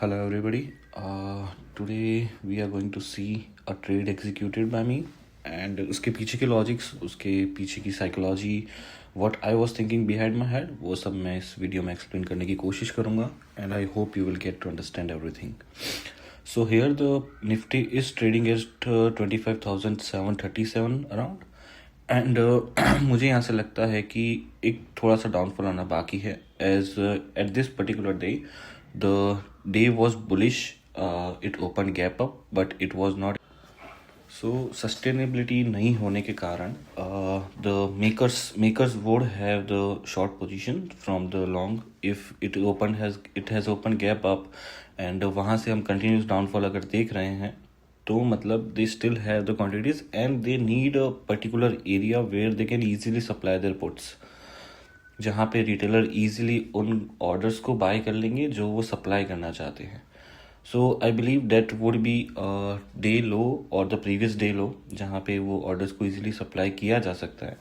Hello, everybody. Today we are going to see a trade executed by me and उसके पीछे के logics, उसके पीछे की psychology, what I was thinking behind my head, वो सब मैं इस वीडियो में एक्सप्लेन करने की कोशिश करूँगा and I hope you will get to understand everything. So here the Nifty is trading at 25,737 around and मुझे यहाँ से लगता है कि एक थोड़ा सा डाउनफॉल आना बाकी है as at this particular day the day was bullish it open gap up but it was not so sustainability नहीं होने के कारण the makers would have the short position from the long if it has open gap up and वहाँ से हम continuous downfall अगर देख रहे हैं तो मतलब they still have the quantities and they need a particular area where they can easily supply their puts, जहाँ पे रिटेलर ईजिली उन ऑर्डर्स को बाय कर लेंगे जो वो सप्लाई करना चाहते हैं. So I believe that would be day low or the previous day लो जहाँ पे वो ऑर्डर्स को ईजिली सप्लाई किया जा सकता है.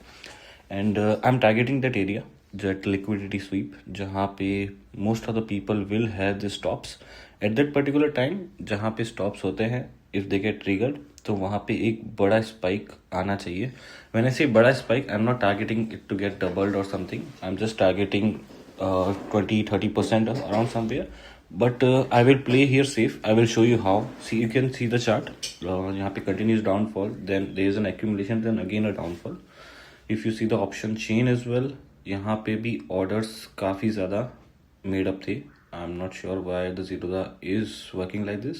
And I am targeting that area that liquidity SVEEP जहाँ पे most of the people will have the stops at that particular time. जहाँ पे स्टॉप्स होते हैं इफ दे गेट ट्रिगर्ड तो वहाँ पे एक बड़ा स्पाइक आना चाहिए. व्हेन आई से बड़ा spike I am not targeting it to get doubled or something, I am just targeting 20-30% around somewhere, but I will play here safe. I will show you how. See you can see the chart. यहाँ पे continuous downfall, then there is an accumulation, then again a downfall. If you see the option chain as well, यहाँ पे भी orders काफ़ी ज़्यादा made up थे. आई am not sure why the Zerodha is working like this,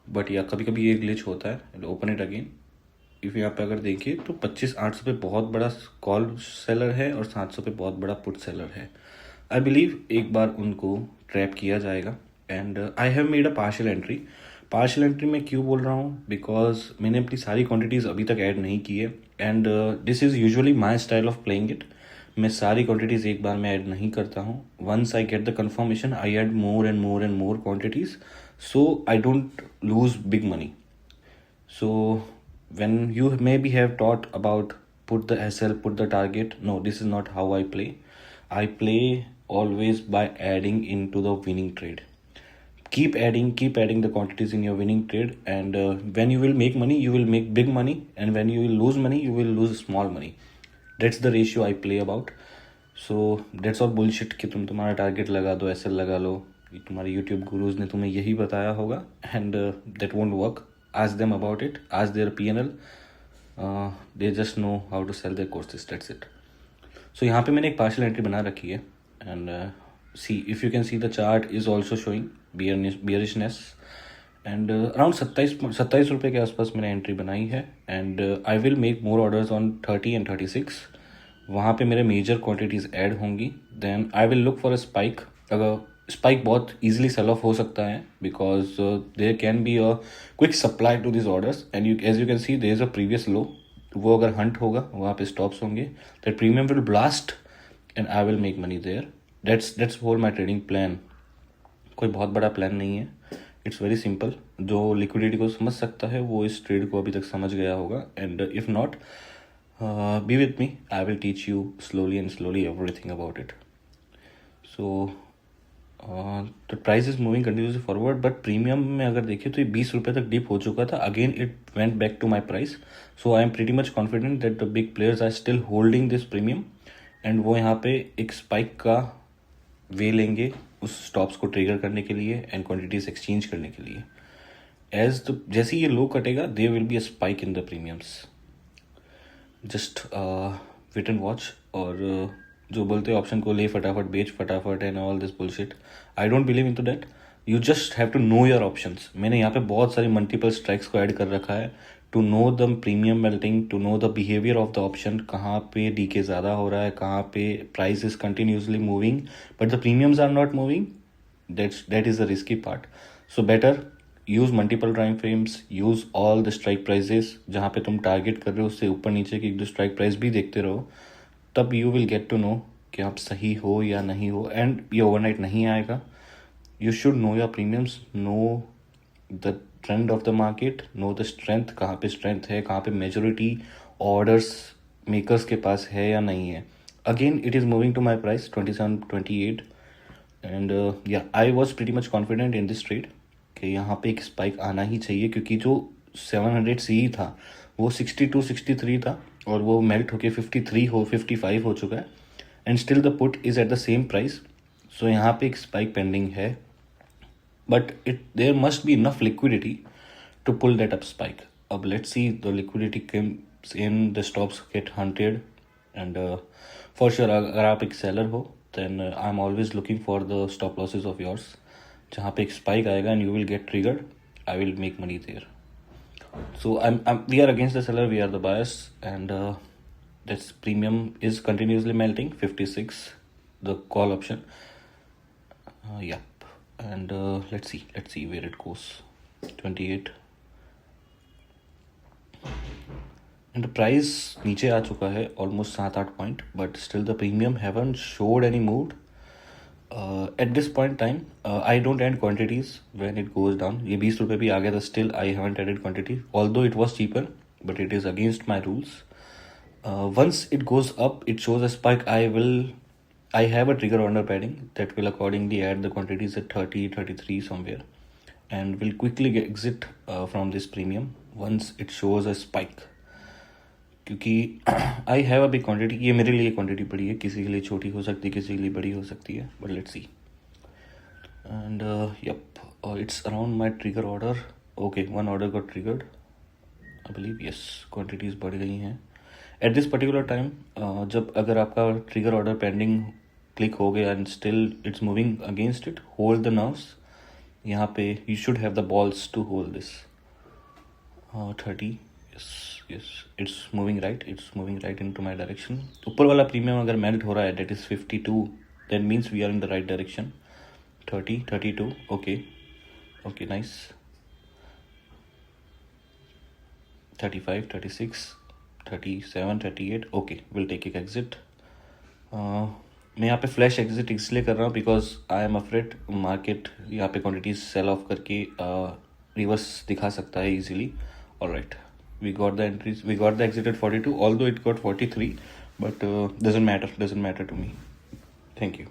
but या कभी कभी ये ग्लिच होता है. Open it again. इफ यहाँ पे अगर देखिए तो 25,800 पे बहुत बड़ा कॉल सेलर है और 700 पे बहुत बड़ा पुट सेलर है. आई बिलीव एक बार उनको ट्रैप किया जाएगा and I have made a partial entry. Partial entry मैं क्यों बोल रहा हूँ, बिकॉज मैंने अपनी सारी क्वांटिटीज़ अभी तक ऐड नहीं की है and this is usually my style of playing it. मैं सारी क्वांटिटीज़ एक बार में ऐड नहीं करता हूँ. Once I get the confirmation I add more and more and more quantities, so I don't lose big money. So when you maybe have taught about put the SL, put the target, no, this is not how I play. I play always by adding into the winning trade. Keep adding the quantities in your winning trade, and when you will make money, you will make big money, and when you will lose money, you will lose small money. That's the ratio I play about. So that's all bullshit कि तुम तुम्हारा target लगा दो, SL लगा लो. तुम्हारे YouTube gurus ने तुम्हें यही बताया होगा and that won't work. Ask them about it, ask their PNL. They just know how to sell their courses, that's it. So यहाँ पे मैंने एक पार्शियल एंट्री बना रखी है and see if you can see the chart is also showing bearishness and around 27 रुपये के आसपास मैंने एंट्री बनाई है and I will make more orders on 30 and 36. वहाँ पे मेरे मेजर क्वांटिटीज़ ऐड होंगी. Then I will look for a spike. अगर स्पाइक बहुत इजीली सेल ऑफ हो सकता है because there can be a quick supply to this orders and you as you can see there is a previous low. वो अगर hunt होगा वहाँ पे स्टॉप्स होंगे, that premium will blast and I will make money there. That's whole my trading plan. कोई बहुत बड़ा plan नहीं है, इट्स वेरी सिंपल. जो लिक्विडिटी को समझ सकता है वो इस ट्रेड को अभी तक समझ गया होगा and if not be with me, I will teach you slowly everything about it. So the price is moving continuously forward, but premium में अगर देखें तो ये 20 रुपये तक डिप हो चुका था. Again it went back to my price. So I am pretty much confident that the big players are still holding this premium and वो यहाँ पे एक स्पाइक का वे लेंगे उस स्टॉप्स को ट्रिगर करने के लिए एंड क्वान्टिटीज एक्सचेंज करने के लिए. जैसे ये लो कटेगा there will be a spike in the premiums. Just wait and watch. और जो बोलते हैं ऑप्शन को ले फटाफट बेच फटाफट and all this bullshit, I don't believe in to that. You just have to know your options. मैंने यहाँ पे बहुत सारी मल्टीपल स्ट्राइक्स को ऐड कर रखा है to know the premium melting, to know the behaviour of the option. कहाँ पे डीके ज़्यादा हो रहा है, कहाँ पे price is continuously moving but the premiums are not moving. That is the risky part. So better use multiple time frames, use all the strike prices. जहाँ पे तुम टारगेट कर रहे हो उससे ऊपर नीचे की दो स्ट्राइक प्राइस भी देखते रहो, तब you will get to know कि आप सही हो या नहीं हो. एंड ये ओवरनाइट नहीं आएगा. You should know your premiums, know the trend of the market, know the strength. कहाँ पे स्ट्रेंथ है, कहाँ पे मेजोरिटी ऑर्डर्स मेकर्स के पास है या नहीं है. Again it is moving to my price 27-28. And या I was pretty much confident in this trade कि यहाँ पे एक स्पाइक आना ही चाहिए, क्योंकि जो 700 सी था वो 62 63 था और वो मेल्ट होके 55 हो चुका है, and still the put is at the same price. So यहाँ पे एक स्पाइक पेंडिंग है, but there must be enough liquidity to pull that up spike. अब let's see, the liquidity comes in, the stops get hunted, and for sure अगर आप एक seller हो then I'm always looking for the stop losses of yours. जहाँ पे एक spike आएगा and you will get triggered, I will make money there. So we are against the seller, we are the buyers, and this premium is continuously melting 56, the call option. Yeah. And let's see where it goes. 28 and the price नीचे आ चुका है almost 7-8 point, but still the premium haven't showed any mood. At this point in time, I don't add quantities when it goes down. ये 20 रुपये भी आ गया था, still I haven't added quantity, although it was cheaper, but it is against my rules. Once it goes up, it shows a spike, I have a trigger order padding that will accordingly add the quantities at 30, 33 somewhere, and will quickly exit from this premium once it shows a spike. क्योंकि I have a big quantity, ये मेरे लिए quantity बड़ी है, किसी के लिए छोटी हो सकती है, किसी के लिए बड़ी हो सकती है, but let's see. And yup, it's around my trigger order. Okay, one order got triggered, I believe. Yes, quantities बढ़ गई हैं एट दिस पर्टिकुलर टाइम. जब अगर आपका ट्रिगर ऑर्डर पेंडिंग क्लिक हो गया and still it's moving against it, hold the nerves. यहाँ पे you should have the balls to hold this. 30, yes, it's moving right into my direction. ऊपर वाला premium अगर मेल्ट हो रहा है, that is 52, that means we are in the right direction. 30, 32, okay, nice. 35, 36, 37, 38, okay, we'll take an exit. मैं यहाँ पे flash exit इसलिए कर रहा हूँ because I am afraid market यहाँ पे क्वांटिटीज सेल ऑफ करके रिवर्स दिखा सकता है easily. Alright, we got the entries, we got the exit at 42, although it got 43, but doesn't matter to me. Thank you.